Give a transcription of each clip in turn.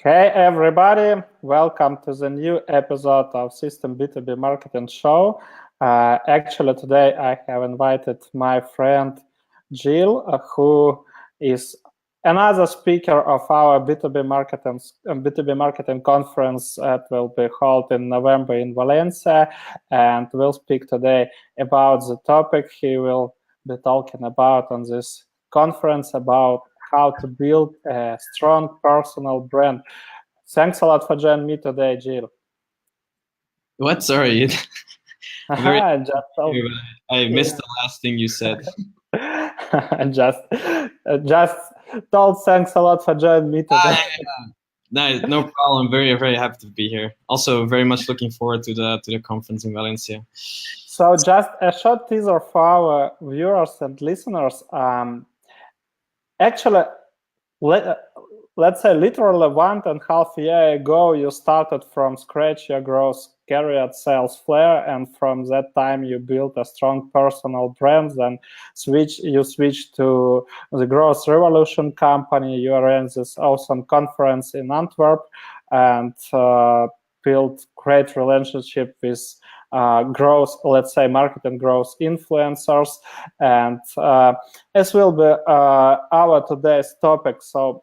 Hey everybody, welcome to the new episode of System B2B Marketing Show. Actually today I have invited my friend Gilles, who is another speaker of our B2B Marketing Conference that will be held in November in Valencia, and we'll speak today about the topic he will be talking about on this conference, about how to build a strong personal brand. Thanks a lot for joining me today, Gilles. What? Sorry. I missed the last thing you said. just told thanks a lot for joining me today. No problem. Very, very happy to be here. Also, very much looking forward to the conference in Valencia. So, just a short teaser for our viewers and listeners. Actually, let's say literally 1.5 years ago, you started from scratch your growth career at Sales Flare, and from that time you built a strong personal brand. Then you switched to the Growth Revolution company. You ran this awesome conference in Antwerp and built great relationship with growth, let's say marketing growth influencers, and this will be our today's topic. So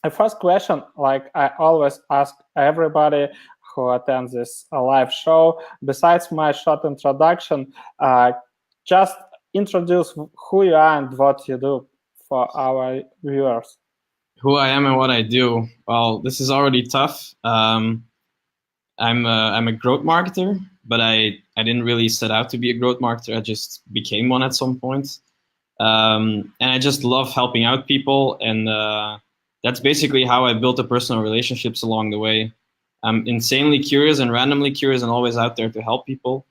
the first question, like I always ask everybody who attends this live show, besides my short introduction, just introduce who you are and what you do for our viewers. Who I am and what I do. Well, this is already tough. I'm a growth marketer, but I didn't really set out to be a growth marketer. I just became one at some point. And I just love helping out people, and that's basically how I built the personal relationships along the way. I'm insanely curious and randomly curious and always out there to help people.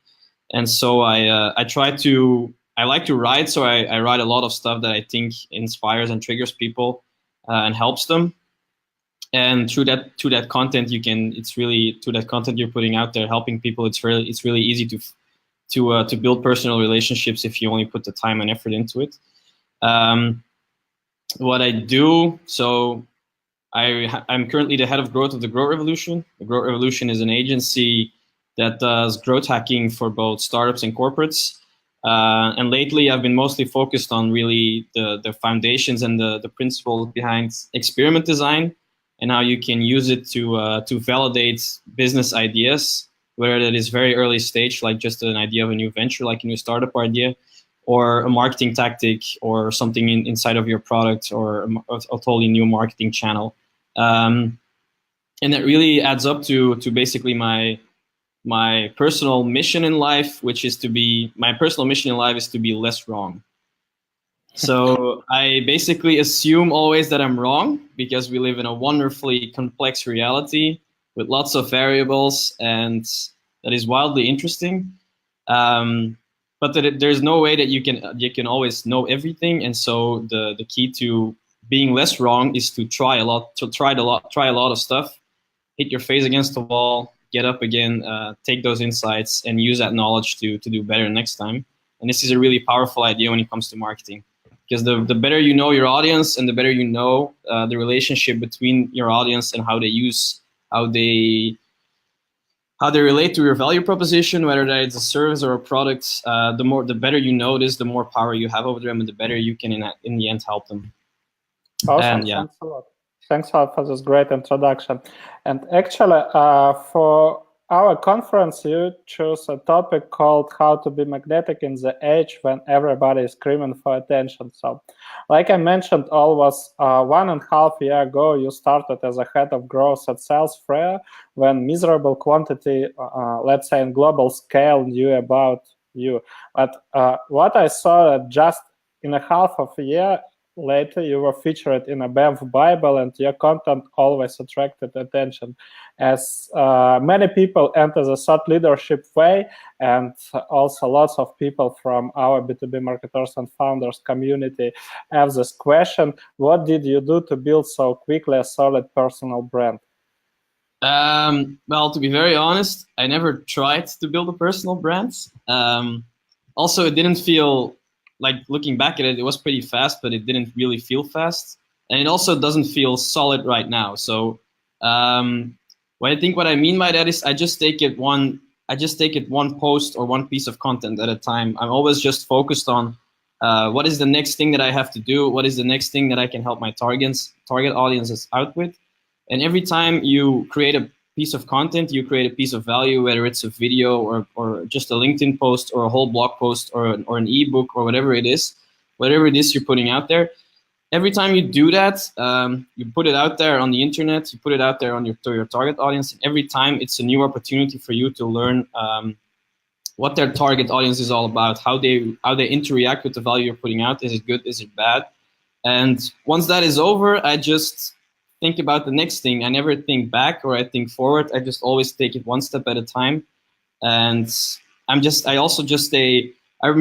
And so I like to write, so I write a lot of stuff that I think inspires and triggers people and helps them. And through that content, through that content you're putting out there, helping people, it's really easy to build personal relationships if you only put the time and effort into it. What I do, so I'm currently the head of growth of the Growth Revolution. The Growth Revolution is an agency that does growth hacking for both startups and corporates. And lately, I've been mostly focused on really the foundations and the principles behind experiment design, and how you can use it to validate business ideas, whether that is very early stage, like just an idea of a new venture, like a new startup idea, or a marketing tactic, or something inside of your product, or a totally new marketing channel. And that really adds up to basically my personal mission in life, which is to be less wrong. So I basically assume always that I'm wrong, because we live in a wonderfully complex reality with lots of variables, and that is wildly interesting. But there's no way that you can always know everything, and so the key to being less wrong is to try a lot of stuff, hit your face against the wall, get up again, take those insights, and use that knowledge to do better next time. And this is a really powerful idea when it comes to marketing, because the better you know your audience, and the better you know the relationship between your audience and how they relate to your value proposition, whether that is a service or a product, the better you know this, the more power you have over them, and the better you can in the end help them. Awesome. And, yeah. Thanks a lot. Thanks a lot for this great introduction. And actually, for our conference, you chose a topic called "How to be magnetic in the age when everybody is screaming for attention." So, like I mentioned, almost 1.5 years ago, you started as a head of growth at Sales Flare, when miserable quantity, let's say in global scale, knew about you. But what I saw, just in a half of a year later, you were featured in a BEV Bible, and your content always attracted attention, as many people enter the thought leadership way, and also lots of people from our B2B marketers and founders community have this question: what did you do to build so quickly a solid personal brand? Well, to be very honest, I never tried to build a personal brand. Also, it didn't feel like, looking back at it, it was pretty fast, but it didn't really feel fast. And it also doesn't feel solid right now. So What I mean by that is I just take it one post or one piece of content at a time. I'm always just focused on what is the next thing that I have to do, what is the next thing that I can help my target audiences out with. And every time you create a piece of content, you create a piece of value, whether it's a video or just a LinkedIn post or a whole blog post or an ebook or whatever it is you're putting out there. Every time you do that, you put it out there on the internet, you put it out there to your target audience. And every time it's a new opportunity for you to learn what their target audience is all about, how they interact with the value you're putting out. Is it good? Is it bad? And once that is over, I just think about the next thing. I never think back or I think forward. I just always take it one step at a time. And I'm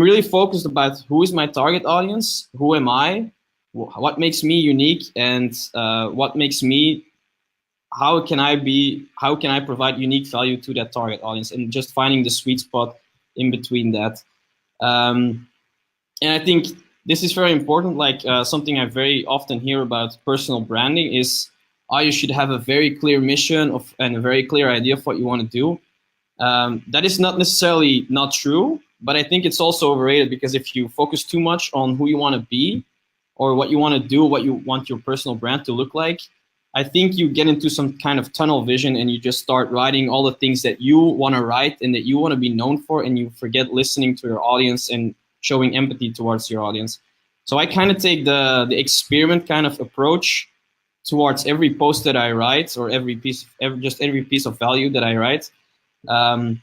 really focused about who is my target audience, who am I, what makes me unique, and how can I provide unique value to that target audience, and just finding the sweet spot in between that. And I think this is very important. Like something I very often hear about personal branding is, you should have a very clear mission and a very clear idea of what you want to do. That is not necessarily not true, but I think it's also overrated, because if you focus too much on who you want to be or what you want to do, what you want your personal brand to look like, I think you get into some kind of tunnel vision and you just start writing all the things that you want to write and that you want to be known for, and you forget listening to your audience and showing empathy towards your audience. So I kind of take the experiment kind of approach towards every post that I write, or every piece of value that I write, and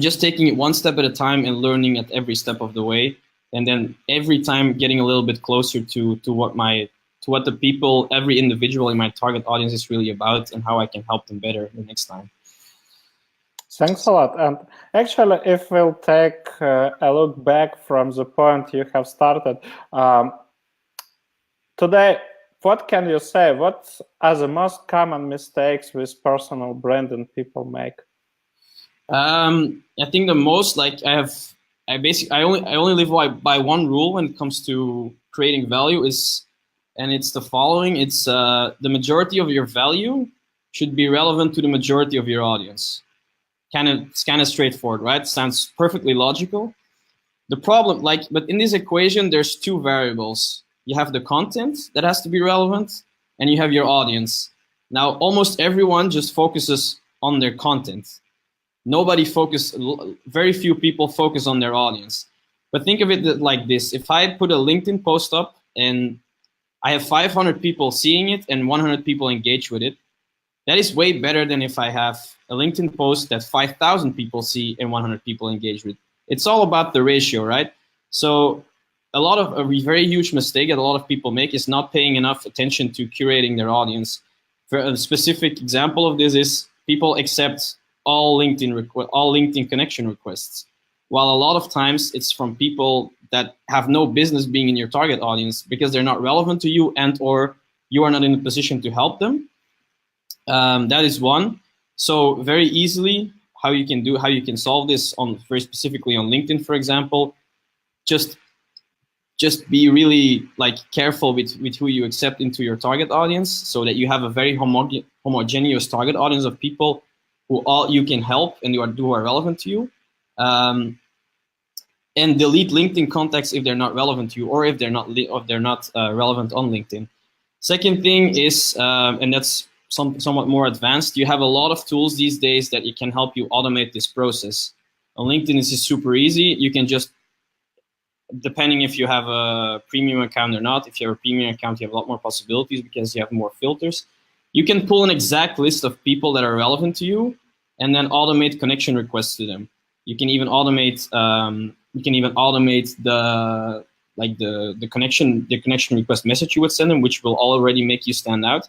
just taking it one step at a time and learning at every step of the way, and then every time getting a little bit closer to what the people, every individual in my target audience is really about, and how I can help them better the next time. Thanks a lot. And actually, if we'll take a look back from the point you have started, today, what can you say? What are the most common mistakes with personal branding people make? I think the most, I only live by one rule when it comes to creating value, and it's the following. It's the majority of your value should be relevant to the majority of your audience. It's kind of straightforward, right? Sounds perfectly logical. The problem, but in this equation, there's two variables. You have the content that has to be relevant, and you have your audience. Now, almost everyone just focuses on their content. Very few people focus on their audience. But think of it like this. If I put a LinkedIn post up and I have 500 people seeing it and 100 people engage with it, that is way better than if I have a LinkedIn post that 5,000 people see and 100 people engage with. It's all about the ratio, right? So a very huge mistake that a lot of people make is not paying enough attention to curating their audience. For a specific example of this is people accept all LinkedIn connection requests, while a lot of times it's from people that have no business being in your target audience because they're not relevant to you, and or you are not in a position to help them. That is one. So very easily, how you can solve this very specifically on LinkedIn, for example, just be really careful with who you accept into your target audience, so that you have a very homogeneous target audience of people who you can help and who are relevant to you. And delete LinkedIn contacts if they're not relevant to you, or if they're not relevant on LinkedIn. Second thing is, and that's somewhat more advanced, you have a lot of tools these days that can help you automate this process. On LinkedIn, this is super easy. You can just, depending if you have a premium account or not, if you have a premium account, you have a lot more possibilities because you have more filters. You can pull an exact list of people that are relevant to you and then automate connection requests to them. You can even automate the connection request message you would send them, which will already make you stand out.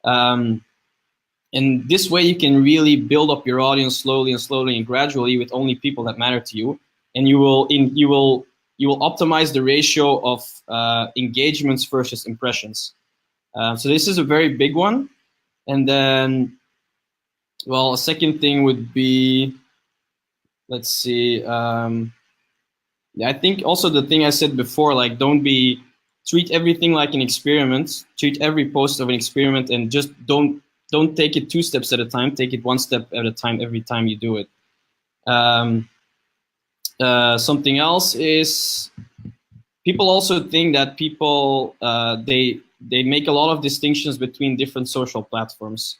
And this way you can really build up your audience slowly and gradually with only people that matter to you. And you will optimize the ratio of engagements versus impressions. So this is a very big one. And then, well, a second thing would be, let's see. I think also the thing I said before, treat everything like an experiment. Treat every post of an experiment, and just don't don't take it 2 steps at a time. Take it 1 step at a time every time you do it. Something else is people also think that people they make a lot of distinctions between different social platforms.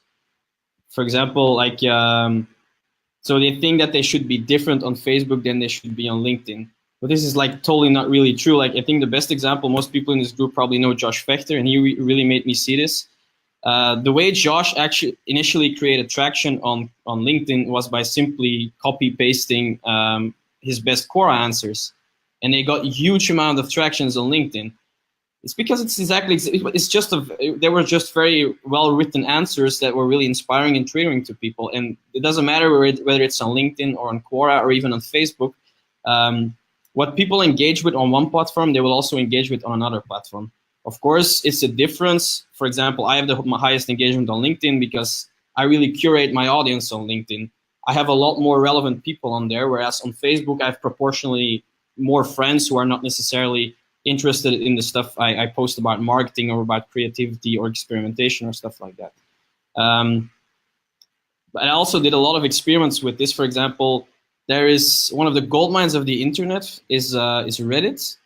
For example, like so they think that they should be different on Facebook than they should be on LinkedIn. But this is like totally not really true. Like I think the best example, most people in this group probably know Josh Fechter, and he really made me see this. The way Josh actually initially created traction on LinkedIn was by simply copy pasting his best Quora answers, and they got a huge amount of tractions on LinkedIn. It's because they were just very well written answers that were really inspiring and triggering to people. And it doesn't matter whether it's on LinkedIn or on Quora or even on Facebook. What people engage with on one platform, they will also engage with on another platform. Of course, it's a difference. For example, I have my highest engagement on LinkedIn because I really curate my audience on LinkedIn. I have a lot more relevant people on there, whereas on Facebook, I have proportionally more friends who are not necessarily interested in the stuff I post about marketing or about creativity or experimentation or stuff like that. But I also did a lot of experiments with this. For example, there is one of the gold mines of the internet is Reddit.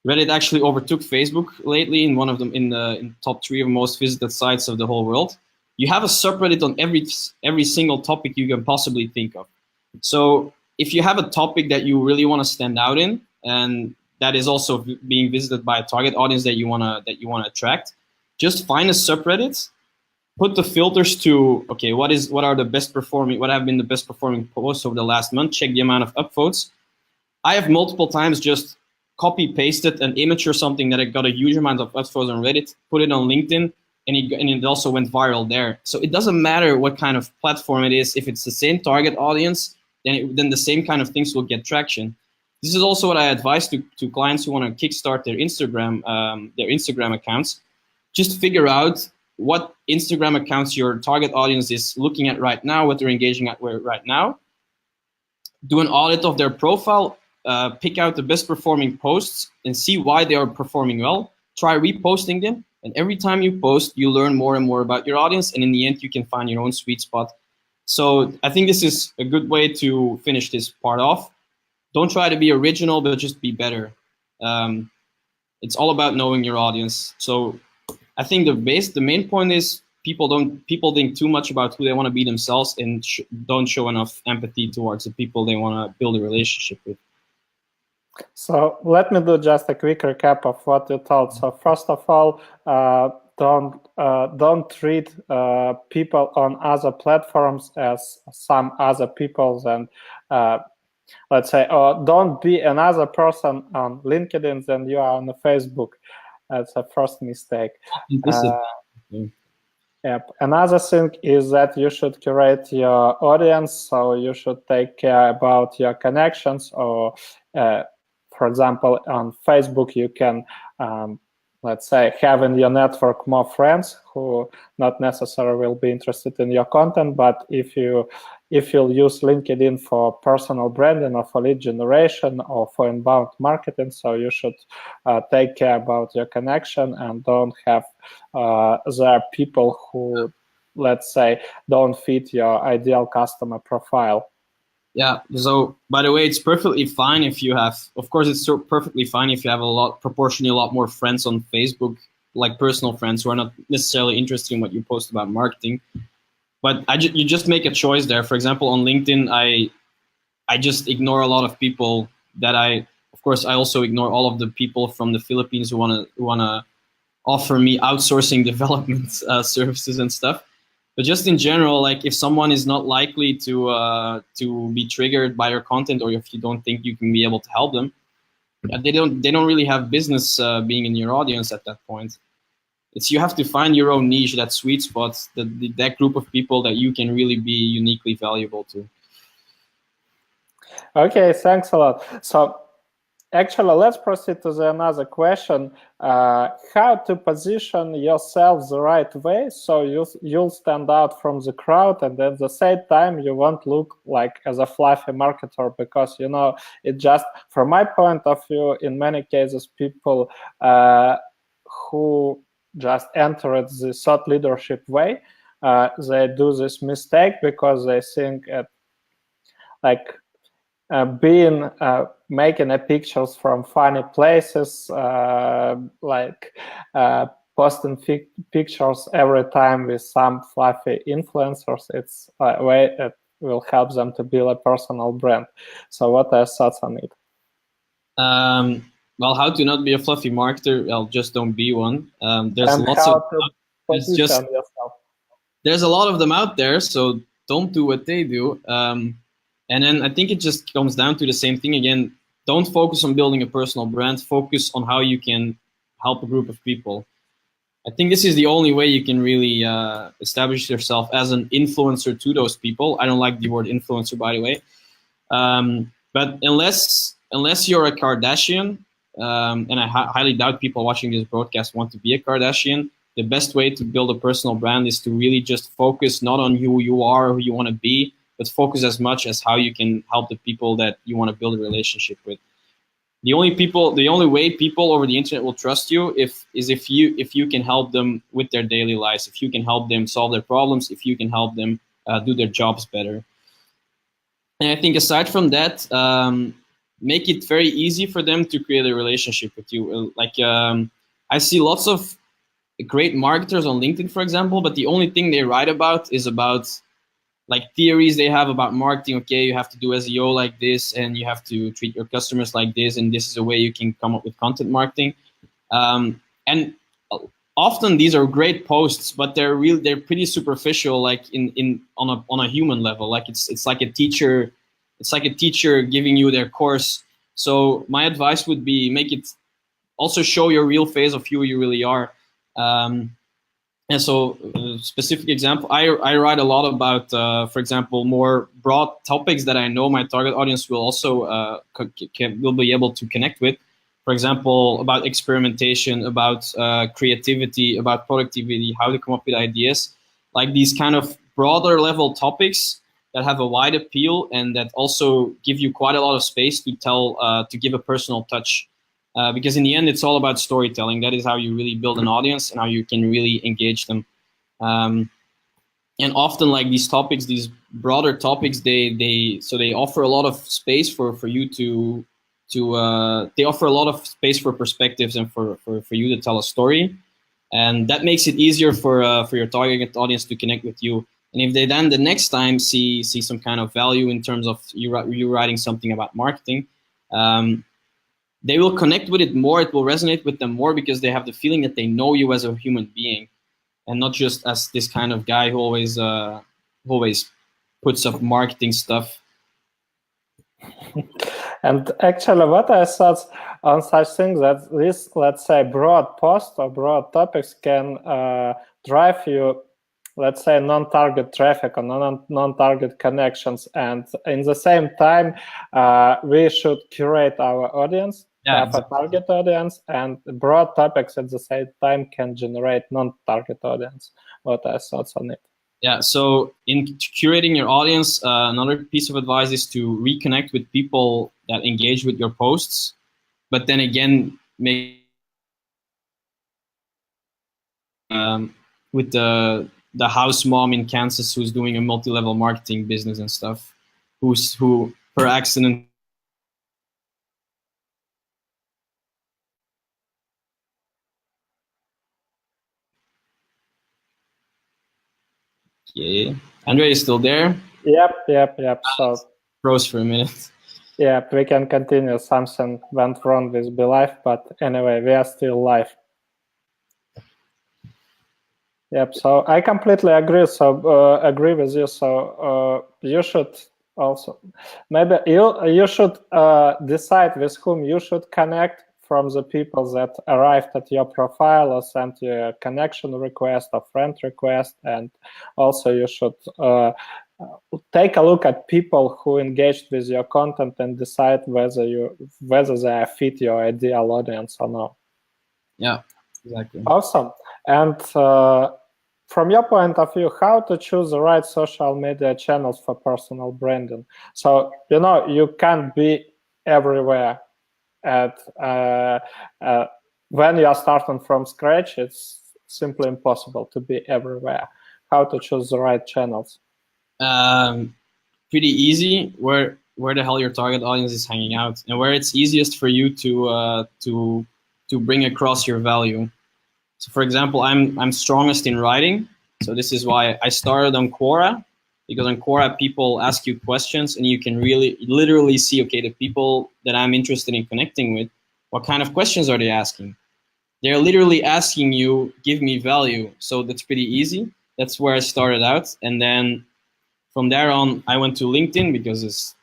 Reddit actually overtook Facebook lately in one of them in the top 3 of most visited sites of the whole world. You have a subreddit on every single topic you can possibly think of. So if you have a topic that you really want to stand out in, and that is also being visited by a target audience that you wanna attract, just find a subreddit, put the filters to okay, what have been the best performing posts over the last month, check the amount of upvotes. I have multiple times just copy pasted an image or something that got a huge amount of upvotes on Reddit, put it on LinkedIn, and it also went viral there. So it doesn't matter what kind of platform it is. If it's the same target audience, then the same kind of things will get traction. This is also what I advise to clients who want to kickstart their Instagram accounts. Just figure out what Instagram accounts your target audience is looking at right now, what they're engaging at right now. Do an audit of their profile, pick out the best performing posts and see why they are performing well. Try reposting them. And every time you post, you learn more and more about your audience. And in the end, you can find your own sweet spot. So I think this is a good way to finish this part off. Don't try to be original, but just be better. It's all about knowing your audience. So I think the main point is people think too much about who they want to be themselves and don't show enough empathy towards the people they want to build a relationship with. So let me do just a quick recap of what you told. So first of all, don't treat people on other platforms as some other people's, and let's say, or don't be another person on LinkedIn than you are on Facebook. That's a first mistake. Yep. Another thing is that you should curate your audience, so you should take care about your connections. Or, for example, on Facebook, you can, let's say, have in your network more friends who not necessarily will be interested in your content, but if you'll use LinkedIn for personal branding or for lead generation or for inbound marketing, so you should take care about your connection and don't have there people who, let's say, don't fit your ideal customer profile. Yeah, so by the way, it's perfectly fine if you have, of course, it's perfectly fine if you have proportionally a lot more friends on Facebook, like personal friends who are not necessarily interested in what you post about marketing. But you just make a choice there. For example, on LinkedIn, I just ignore a lot of people that of course, I also ignore all of the people from the Philippines who wanna offer me outsourcing development services and stuff. But just in general, like if someone is not likely to be triggered by your content, or if you don't think you can be able to help them, they don't really have business being in your audience at that point. You have to find your own niche, that sweet spot, that group of people that you can really be uniquely valuable to. Okay, thanks a lot. So actually, let's proceed to another question. How to position yourself the right way so you'll stand out from the crowd, and at the same time you won't look like as a fluffy marketer, because, you know, it just, from my point of view, in many cases, people who just entered the thought leadership way, they do this mistake because they think like making pictures from funny places, like posting pictures every time with some fluffy influencers. It's a way that will help them to build a personal brand. So what are your thoughts on it? Well, how to not be a fluffy marketer? Well, just don't be one. There's there's a lot of them out there, so don't do what they do. And then I think it just comes down to the same thing again. Don't focus on building a personal brand. Focus on how you can help a group of people. I think this is the only way you can really establish yourself as an influencer to those people. I don't like the word influencer, by the way. But unless you're a Kardashian, and I highly doubt people watching this broadcast want to be a Kardashian, the best way to build a personal brand is to really just focus not on who you are or who you want to be, but focus as much as how you can help the people that you want to build a relationship with. The only way people over the internet will trust you is if you can help them with their daily lives, if you can help them solve their problems, if you can help them do their jobs better. And I think aside from that, make it very easy for them to create a relationship with you. I see lots of great marketers on LinkedIn, for example, but the only thing they write about is about like theories they have about marketing. Okay, you have to do SEO like this, and you have to treat your customers like this, and this is a way you can come up with content marketing. And often these are great posts, but they're pretty superficial, like on a human level. Like it's like a teacher giving you their course. So my advice would be also show your real face of who you really are. And so, specific example, I write a lot about, for example, more broad topics that I know my target audience will also will be able to connect with. For example, about experimentation, about creativity, about productivity, how to come up with ideas, like these kind of broader level topics that have a wide appeal and that also give you quite a lot of space to to give a personal touch. Because in the end, it's all about storytelling. That is how you really build an audience and how you can really engage them. And often, like these topics, these broader topics, they offer a lot of space for you they offer a lot of space for perspectives and for you to tell a story, and that makes it easier for your target audience to connect with you. And if they then the next time see some kind of value in terms of you writing something about marketing, they will connect with it more. It will resonate with them more because they have the feeling that they know you as a human being and not just as this kind of guy who always puts up marketing stuff. And actually, what I thought on such things that this, let's say, broad post or broad topics can drive you, let's say, non-target traffic or non-target connections. And in the same time, we should curate our audience, have a target audience, and broad topics at the same time can generate non-target audience. What are your thoughts on it? Yeah, so in curating your audience, another piece of advice is to reconnect with people that engage with your posts, but then again, make with the house mom in Kansas who's doing a multi-level marketing business and stuff, who per accident Yeah, Andre is still there? Yep. So froze for a minute. Yeah, we can continue. Something went wrong with Be Live, but anyway, we are still live. Yep. So I completely agree. So agree with you. So you should also maybe you should decide with whom you should connect from the people that arrived at your profile or sent you a connection request or friend request, and also you should take a look at people who engaged with your content and decide whether they fit your ideal audience or not. Yeah, exactly. Awesome. And from your point of view, how to choose the right social media channels for personal branding? So, you can't be everywhere. When you are starting from scratch, it's simply impossible to be everywhere. how to choose the right channels? Pretty easy. Where the hell your target audience is hanging out, and where it's easiest for you to bring across your value. So, for example, I'm strongest in writing, so this is why I started on Quora, because on Quora people ask you questions, and you can literally see, okay, the people that I'm interested in connecting with, what kind of questions are they asking? They're literally asking you, give me value. So that's pretty easy. That's where I started out, and then from there on, I went to LinkedIn because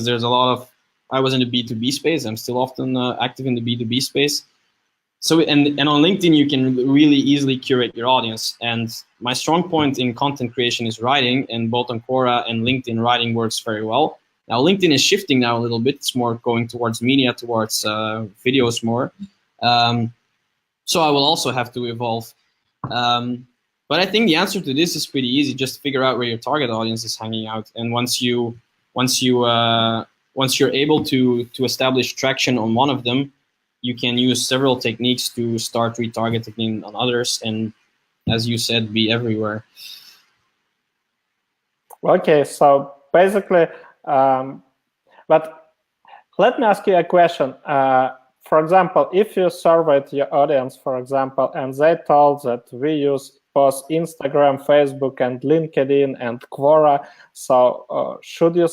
there's a lot of, I was in the B2B space. I'm still often active in the B2B space. So, and on LinkedIn, you can really easily curate your audience. And my strong point in content creation is writing, and both on Quora and LinkedIn, writing works very well. Now, LinkedIn is shifting now a little bit. It's more going towards media, towards videos more. So I will also have to evolve. But I think the answer to this is pretty easy. Just figure out where your target audience is hanging out, and once you're able to establish traction on one of them, you can use several techniques to start retargeting on others, and as you said, be everywhere. Okay, so basically, but let me ask you a question. For example, if you surveyed your audience, for example, and they told that we use both Instagram, Facebook, and LinkedIn and Quora, so should you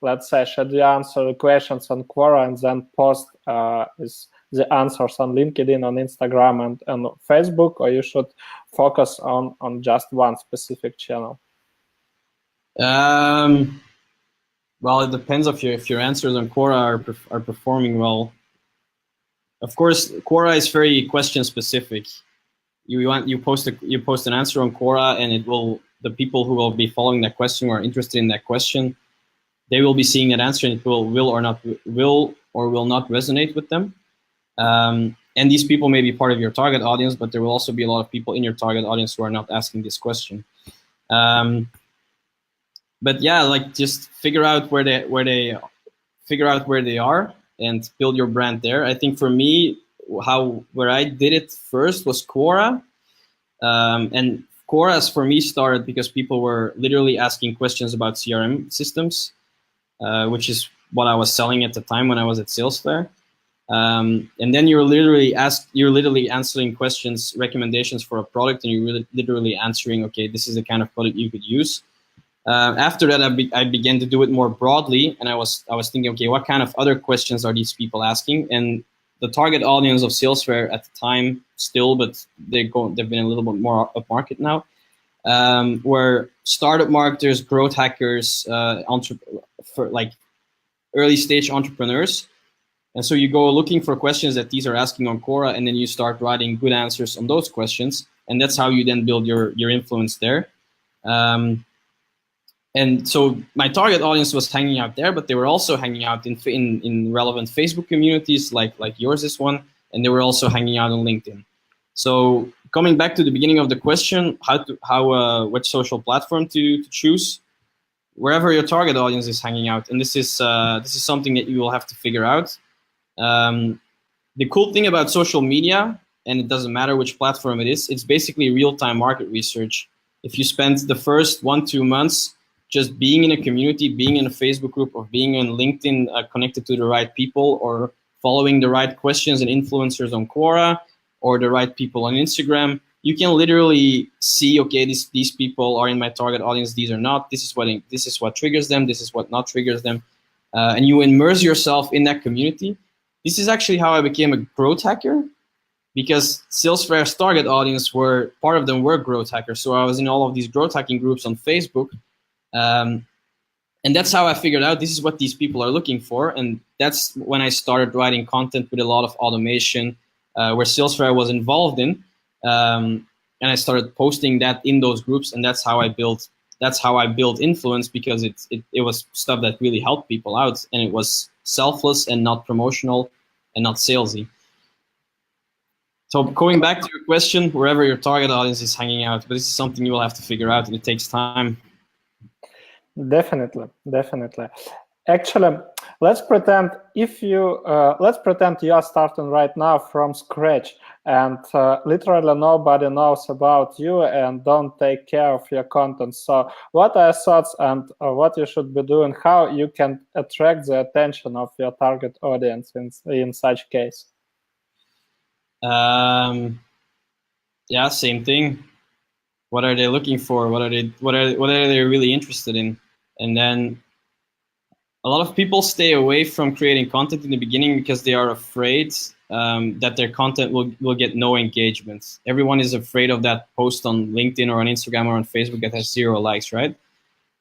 answer the questions on Quora and then post the answers on LinkedIn, on Instagram, and Facebook, or you should focus on just one specific channel? Well, it depends if your answers on Quora are performing well. Of course, Quora is very question specific. You post an answer on Quora, and the people who will be following that question or are interested in that question, they will be seeing that answer, and it will or will not resonate with them. And these people may be part of your target audience, but there will also be a lot of people in your target audience who are not asking this question. But yeah, like just figure out where they are and build your brand there. I think for me, where I did it first was Quora, and Quora for me started because people were literally asking questions about CRM systems, which is what I was selling at the time when I was at Salesfair. And then you're literally answering questions, recommendations for a product, and you're literally answering, okay, this is the kind of product you could use. After that, I began to do it more broadly, and I was thinking, okay, what kind of other questions are these people asking? And the target audience of Salesfair at the time, still, but they've been a little bit more upmarket now, were startup marketers, growth hackers, early stage entrepreneurs. And so you go looking for questions that these are asking on Quora, and then you start writing good answers on those questions, and that's how you then build your influence there. And so my target audience was hanging out there, but they were also hanging out in relevant Facebook communities like yours is one, and they were also hanging out on LinkedIn. So coming back to the beginning of the question, which social platform to choose, wherever your target audience is hanging out, and this is something that you will have to figure out. The cool thing about social media, and it doesn't matter which platform it is, it's basically real-time market research. If you spend the first 1-2 months just being in a community, being in a Facebook group, or being on LinkedIn connected to the right people, or following the right questions and influencers on Quora, or the right people on Instagram, you can literally see, okay, these people are in my target audience, these are not, this is what triggers them, this is what not triggers them, and you immerse yourself in that community. This is actually how I became a growth hacker, because Salesfair's target audience part of them were growth hackers. So I was in all of these growth hacking groups on Facebook. And that's how I figured out this is what these people are looking for. And that's when I started writing content with a lot of automation, where Salesfair was involved in. And I started posting that in those groups, and that's how I built influence, because it was stuff that really helped people out, and it was selfless and not promotional and not salesy. So going back to your question, wherever your target audience is hanging out, but this is something you will have to figure out, and it takes time. Definitely. Actually, let's pretend let's pretend you are starting right now from scratch, and literally nobody knows about you and don't take care of your content. So what are your thoughts and what you should be doing, how you can attract the attention of your target audience in such case? Yeah, same thing. What are they looking for? What are they really interested in? And then a lot of people stay away from creating content in the beginning because they are afraid that their content will get no engagement. Everyone is afraid of that post on LinkedIn or on Instagram or on Facebook that has 0 likes, right?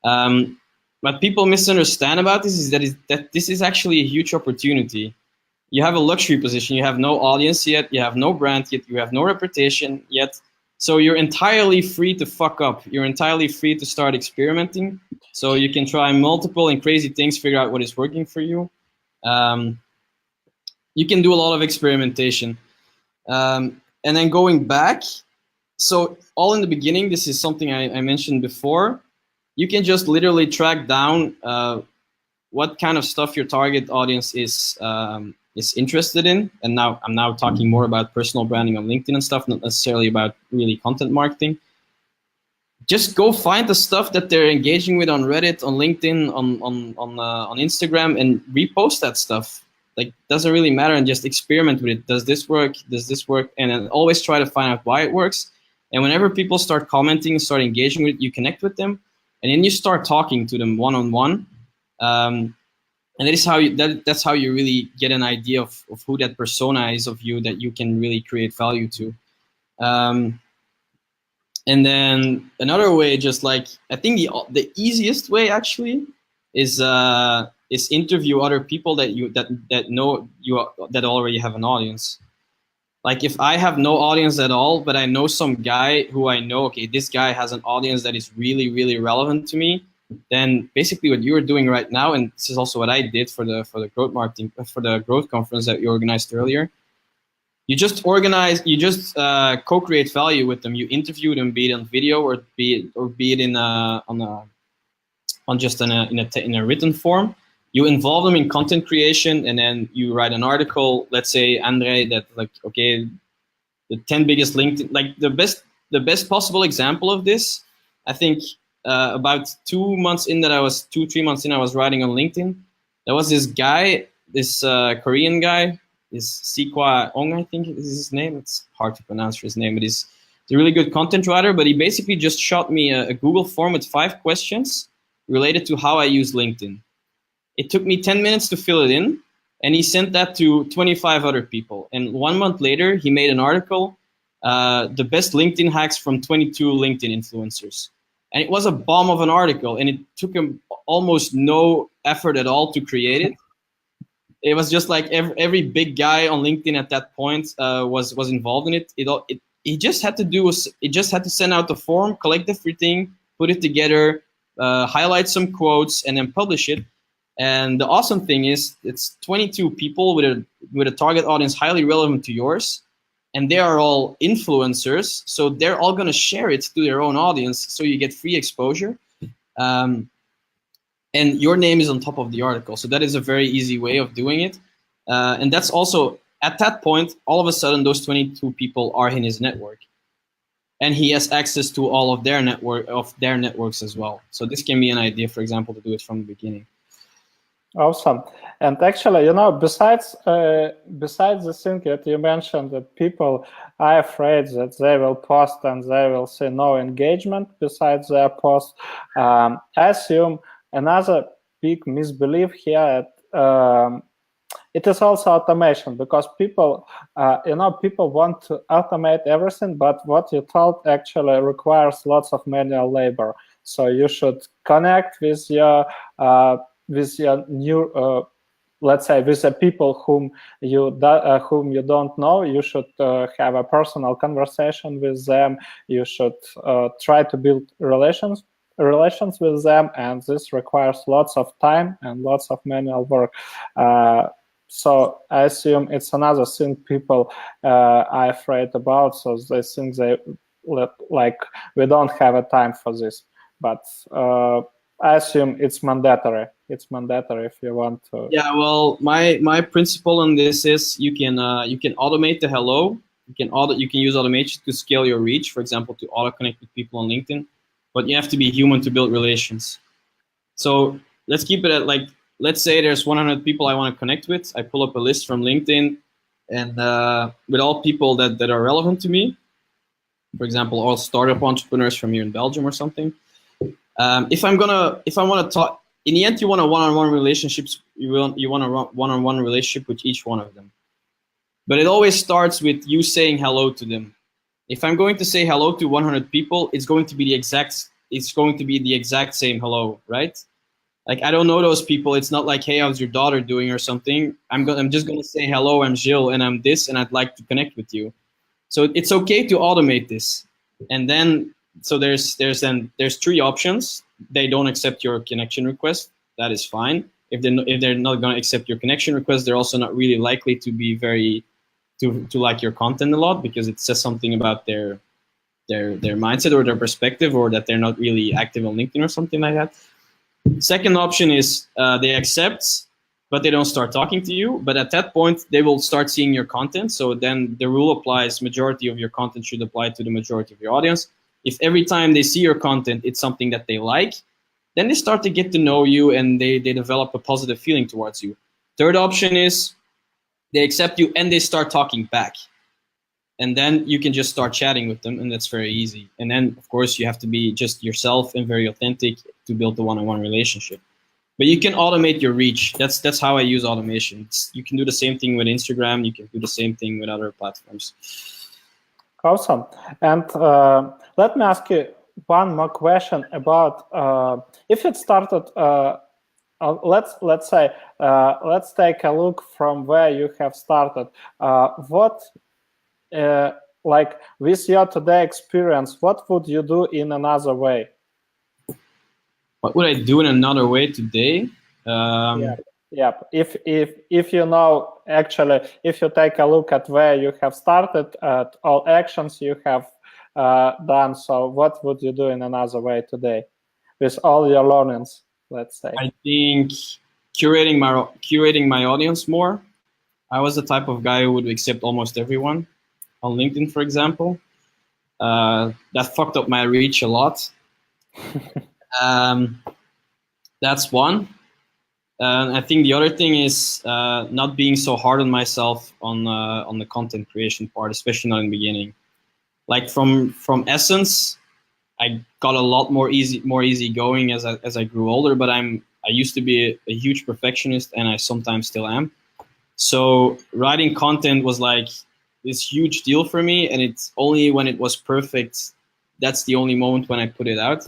What people misunderstand about this is that this is actually a huge opportunity. You have a luxury position. You have no audience yet. You have no brand yet. You have no reputation yet. So you're entirely free to fuck up. You're entirely free to start experimenting. So you can try multiple and crazy things, figure out what is working for you. You can do a lot of experimentation. And then going back, so all in the beginning, this is something I mentioned before. You can just literally track down what kind of stuff your target audience is interested in. And now I'm now talking more about personal branding on LinkedIn and stuff, not necessarily about really content marketing. Just go find the stuff that they're engaging with on Reddit, on LinkedIn, on Instagram, and repost that stuff. Like, doesn't really matter, and just experiment with it. Does this work? Does this work? And then always try to find out why it works. And whenever people start commenting, start engaging with it, you connect with them, and then you start talking to them one-on-one. And that is how that's how you really get an idea of who that persona is of you that you can really create value to. And then another way, just like, I think the easiest way actually is interview other people that know you, that already have an audience. Like, if I have no audience at all, but I know some guy who I know, okay, this guy has an audience that is really, really relevant to me, then basically what you're doing right now, and this is also what I did for the growth conference that you organized earlier. You just co-create value with them. You interview them, be it on video or be it in a written form. You involve them in content creation, and then you write an article. Let's say, Andre, that, like, okay, the 10 biggest LinkedIn, like the best possible example of this, I think about 2 months in, 2-3 months in, I was writing on LinkedIn. There was this guy, this Korean guy, this Sikwa Ong, I think is his name. It's hard to pronounce his name, but he's a really good content writer. But he basically just shot me a Google form with 5 questions related to how I use LinkedIn. It took me 10 minutes to fill it in, and he sent that to 25 other people. And 1 month later, he made an article, the best LinkedIn hacks from 22 LinkedIn influencers. And it was a bomb of an article, and it took him almost no effort at all to create it. It was just like every big guy on LinkedIn at that point was involved in it. He just had to send out the form, collect everything, put it together, highlight some quotes, and then publish it. And the awesome thing is, it's 22 people with a target audience highly relevant to yours, and they are all influencers, so they're all going to share it to their own audience, so you get free exposure. And your name is on top of the article. So that is a very easy way of doing it. And that's also, at that point, all of a sudden, those 22 people are in his network. And he has access to all of their networks as well. So this can be an idea, for example, to do it from the beginning. Awesome. And actually, besides the thing that you mentioned, that people are afraid that they will post and they will see no engagement besides their post, I assume another big misbelief here, it is also automation, because people want to automate everything, but what you told actually requires lots of manual labor. So you should connect with your new, let's say, with the people whom you don't know. You should have a personal conversation with them. You should try to build relations with them, and this requires lots of time and lots of manual work. So I assume it's another thing people are afraid about. So they think we don't have a time for this, but I assume it's mandatory it's mandatory if you want to. Yeah, well, my principle on this is you can automate the hello. You can use automation to scale your reach, for example, to auto connect with people on LinkedIn, but you have to be human to build relations. So let's keep it at, like, let's say there's 100 people I want to connect with. I pull up a list from LinkedIn, and with all people that are relevant to me, for example, all startup entrepreneurs from here in Belgium or something. If I want to talk, in the end, you want a one-on-one relationships. You want a one-on-one relationship with each one of them. But it always starts with you saying hello to them. If I'm going to say hello to 100 people, it's going to be the exact same hello, right? Like, I don't know those people. It's not like, hey, how's your daughter doing or something. I'm just going to say hello, I'm Gilles, and I'm this, and I'd like to connect with you. So it's okay to automate this. And then, so there's three options. They don't accept your connection request. That is fine. If they're not going to accept your connection request, they're also not really likely to be to like your content a lot, because it says something about their mindset or their perspective, or that they're not really active on LinkedIn or something like that. Second option is they accept, but they don't start talking to you. But at that point, they will start seeing your content. So then the rule applies: majority of your content should apply to the majority of your audience. If every time they see your content, it's something that they like, then they start to get to know you, and they develop a positive feeling towards you. Third option is they accept you and they start talking back. And then you can just start chatting with them, and that's very easy. And then, of course, you have to be just yourself and very authentic to build the one-on-one relationship. But you can automate your reach. That's how I use automation. You can do the same thing with Instagram. You can do the same thing with other platforms. Awesome. And let me ask you one more question about if it started. Let's say let's take a look from where you have started. What like with your today experience, what would you do in another way? What would I do in another way today? Yeah. If you know, actually, if you take a look at where you have started, at all actions you have done, so what would you do in another way today with all your learnings, let's say? I think curating my audience more. I was the type of guy who would accept almost everyone on LinkedIn, for example. That fucked up my reach a lot. That's one. I think the other thing is not being so hard on myself on the content creation part, especially not in the beginning. Like from essence, I got a lot more easy going as I grew older. But I used to be a huge perfectionist, and I sometimes still am. So writing content was like this huge deal for me, and it's only when it was perfect, that's the only moment when I put it out.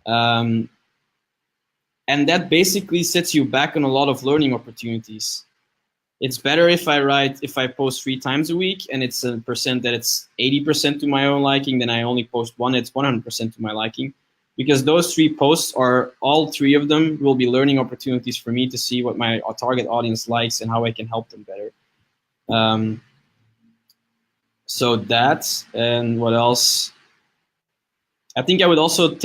And that basically sets you back on a lot of learning opportunities. It's better if I post 3 times a week, and it's a percent that it's 80% to my own liking, than I only post one that's 100% to my liking. Because those 3 posts all 3 of them will be learning opportunities for me to see what my target audience likes and how I can help them better. So that, and what else? I think I would also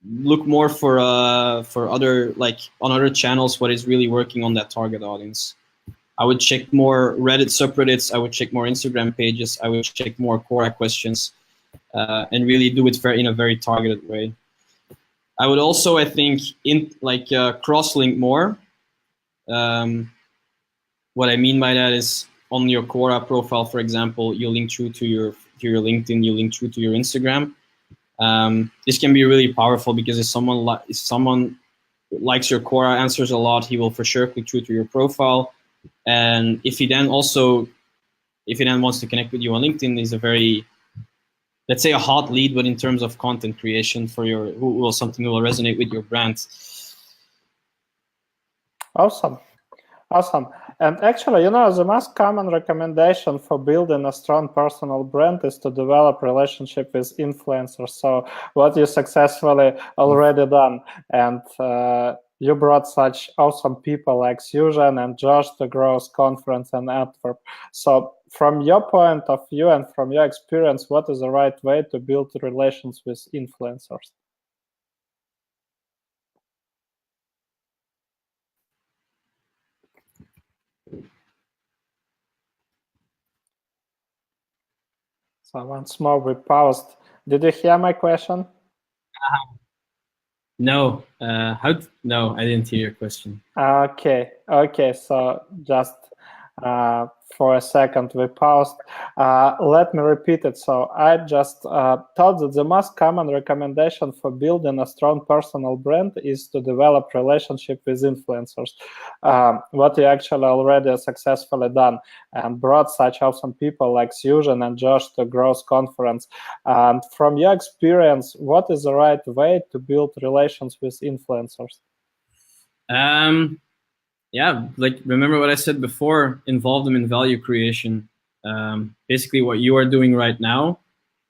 look more for other, like on other channels, what is really working on that target audience. I would check more Reddit subreddits. I would check more Instagram pages. I would check more Quora questions, and really do it in a very targeted way. I would also, I think, cross-link more. What I mean by that is, on your Quora profile, for example, you link through to your LinkedIn, you link through to your Instagram. This can be really powerful, because if someone likes your Quora, answers a lot, he will for sure click through to your profile. And if he then wants to connect with you on LinkedIn, he's a very, let's say, a hot lead, but in terms of content creation something will resonate with your brand. Awesome. And actually, the most common recommendation for building a strong personal brand is to develop relationship with influencers. So what you successfully already done. And you brought such awesome people like Susan and Josh to Growth Conference in Antwerp. So from your point of view and from your experience, what is the right way to build relations with influencers? So once more, we paused. Did you hear my question? No. No, I didn't hear your question. Okay. So just for a second, we paused. Let me repeat it. So I just thought that the most common recommendation for building a strong personal brand is to develop relationship with influencers. What you actually already successfully done, and brought such awesome people like Susan and Josh to Growth Conference. And from your experience, what is the right way to build relations with influencers? Yeah, like remember what I said before, involve them in value creation. Basically what you are doing right now.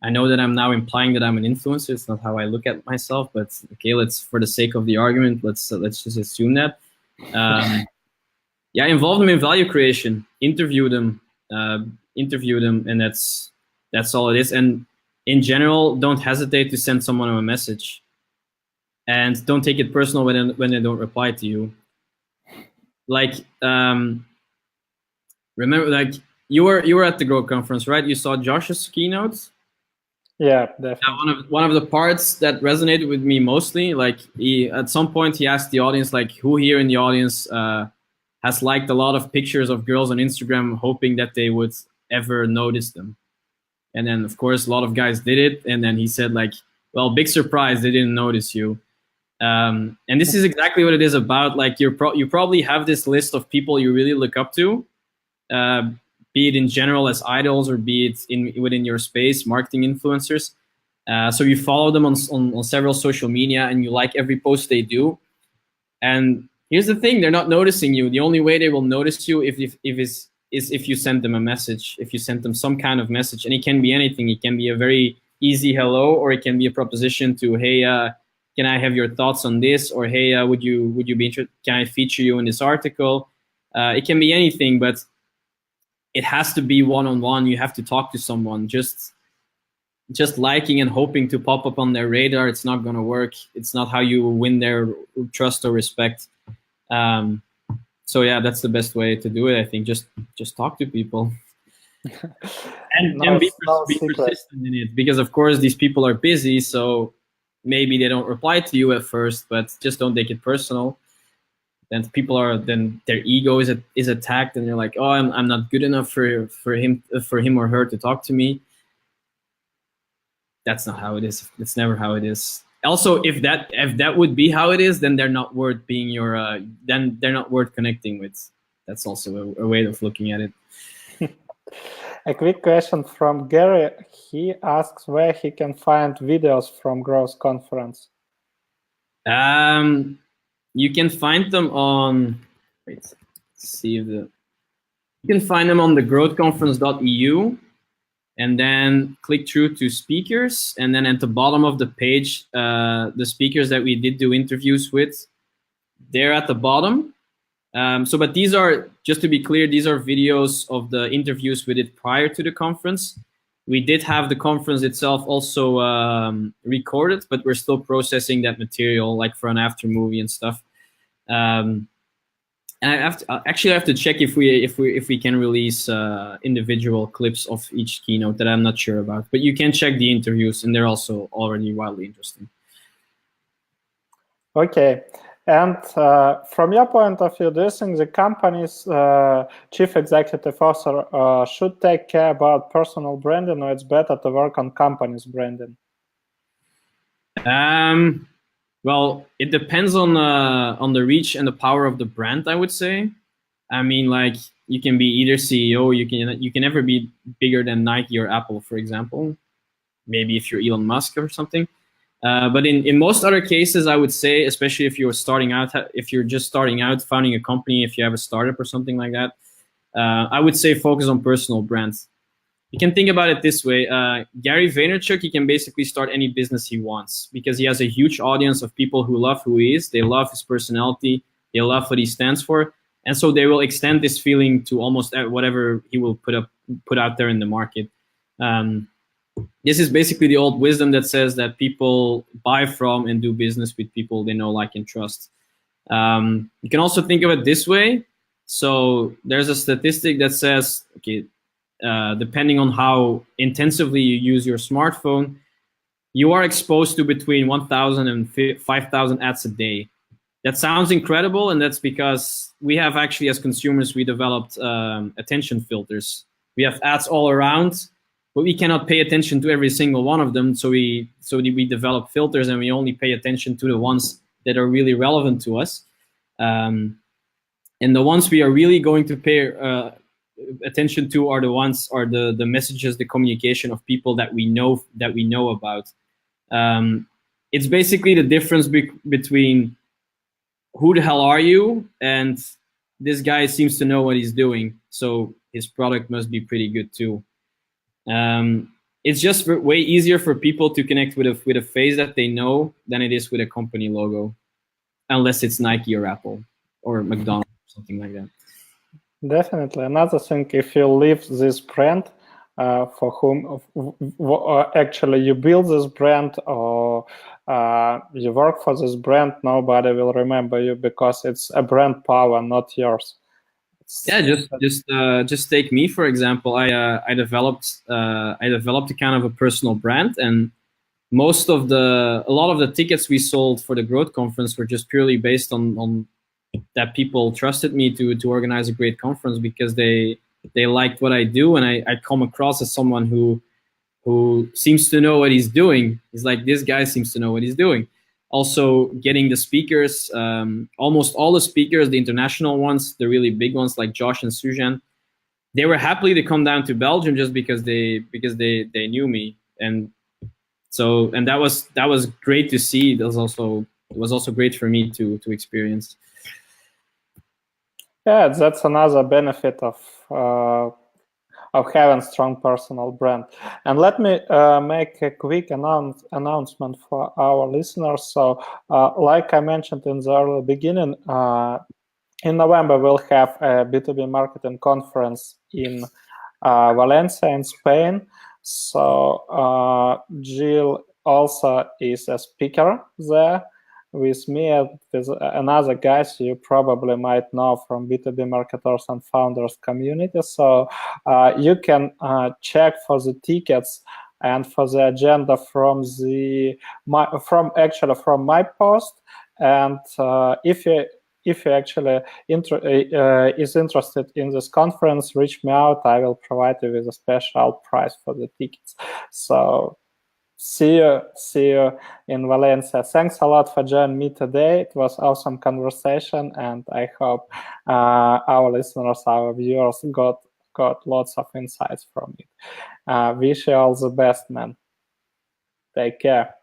I know that I'm now implying that I'm an influencer. It's not how I look at myself, but okay, let's, for the sake of the argument, let's just assume that. Yeah, involve them in value creation, interview them, and that's all it is. And in general, don't hesitate to send someone a message, and don't take it personal when they don't reply to you. Like, remember, like you were at the Grow conference, right? You saw Josh's keynote. Yeah, definitely. One of the parts that resonated with me mostly, like at some point he asked the audience, like, who here in the audience has liked a lot of pictures of girls on Instagram, hoping that they would ever notice them. And then of course a lot of guys did it, and then he said, like, well, big surprise, they didn't notice you. And this is exactly what it is about. Like you probably have this list of people you really look up to, be it in general as idols, or be it within your space, marketing influencers. So you follow them on several social media, and you like every post they do. And here's the thing, they're not noticing you. The only way they will notice you is if you send them a message, if you send them some kind of message. And it can be anything. It can be a very easy hello, or it can be a proposition to, hey, can I have your thoughts on this? Or, hey, would you be interested? Can I feature you in this article? It can be anything, but it has to be one-on-one. You have to talk to someone. Just liking and hoping to pop up on their radar, it's not going to work. It's not how you win their trust or respect. So yeah, that's the best way to do it, I think. Just talk to people. and be persistent in it, because of course these people are busy, so maybe they don't reply to you at first, but just don't take it personal. Then their ego is attacked, and they're like, oh, I'm not good enough for him or her to talk to me. That's not how it is. It's never how it is. Also, if that would be how it is, then they're not worth being then they're not worth connecting with. That's also a way of looking at it. A quick question from Gary. He asks where he can find videos from Growth Conference. You can find them on. Wait, see if you can find them on the growthconference.eu, and then click through to speakers, and then at the bottom of the page, the speakers that we did do interviews with, they're at the bottom. But these are, just to be clear, these are videos of the interviews we did prior to the conference. We did have the conference itself also recorded, but we're still processing that material, like for an after movie and stuff. And I have to check if we can release individual clips of each keynote that I'm not sure about. But you can check the interviews, and they're also already wildly interesting. Okay. And from your point of view, do you think the company's chief executive officer should take care about personal branding, or it's better to work on company's branding? Well, it depends on the reach and the power of the brand, I would say. I mean, like, you can be either CEO, you can never be bigger than Nike or Apple, for example. Maybe if you're Elon Musk or something. But in most other cases, I would say, especially if you're starting out, if you're just starting out, founding a company, if you have a startup or something like that, I would say focus on personal brands. You can think about it this way. Gary Vaynerchuk, he can basically start any business he wants, because he has a huge audience of people who love who he is. They love his personality. They love what he stands for. And so they will extend this feeling to almost whatever he will put out there in the market. This is basically the old wisdom that says that people buy from and do business with people they know, like, and trust. You can also think of it this way. So there's a statistic that says, okay, depending on how intensively you use your smartphone, you are exposed to between 1,000 and 5,000 ads a day. That sounds incredible, and that's because we have actually, as consumers, we developed attention filters. We have ads all around, but we cannot pay attention to every single one of them. So we develop filters, and we only pay attention to the ones that are really relevant to us. And the ones we are really going to pay attention to are the messages, the communication of people that we know about. It's basically the difference between who the hell are you and this guy seems to know what he's doing, so his product must be pretty good too. It's just way easier for people to connect with a face that they know than it is with a company logo, unless it's Nike or Apple or McDonald's or something like that. Definitely. Another thing, if you leave this brand, for whom actually you build this brand or you work for this brand, nobody will remember you because it's a brand power, not yours. Yeah, just take me for example. I developed a kind of a personal brand, and a lot of the tickets we sold for the Growth Conference were just purely based on that people trusted me to organize a great conference because they liked what I do, and I come across as someone who seems to know what he's doing. It's like, this guy seems to know what he's doing. Also, getting the speakers, almost all the speakers, the international ones, the really big ones like Josh and Sujan, they were happy to come down to Belgium just because they knew me, and that was great to see. It was also great for me to experience. Yeah, that's another benefit of having strong personal brand. And let me make a quick announcement for our listeners. So, like I mentioned in the early beginning, in November we'll have a B2B Marketing Conference in Valencia in Spain. So Gilles also is a speaker there with me and with another guys you probably might know from B2B Marketers and Founders community. So you can check for the tickets and for the agenda from my post. And if you actually is interested in this conference, reach me out. I will provide you with a special price for the tickets. So see you in Valencia. Thanks a lot for joining me today. It was awesome conversation, and I hope our listeners, our viewers got lots of insights from it. Wish you all the best, man. Take care.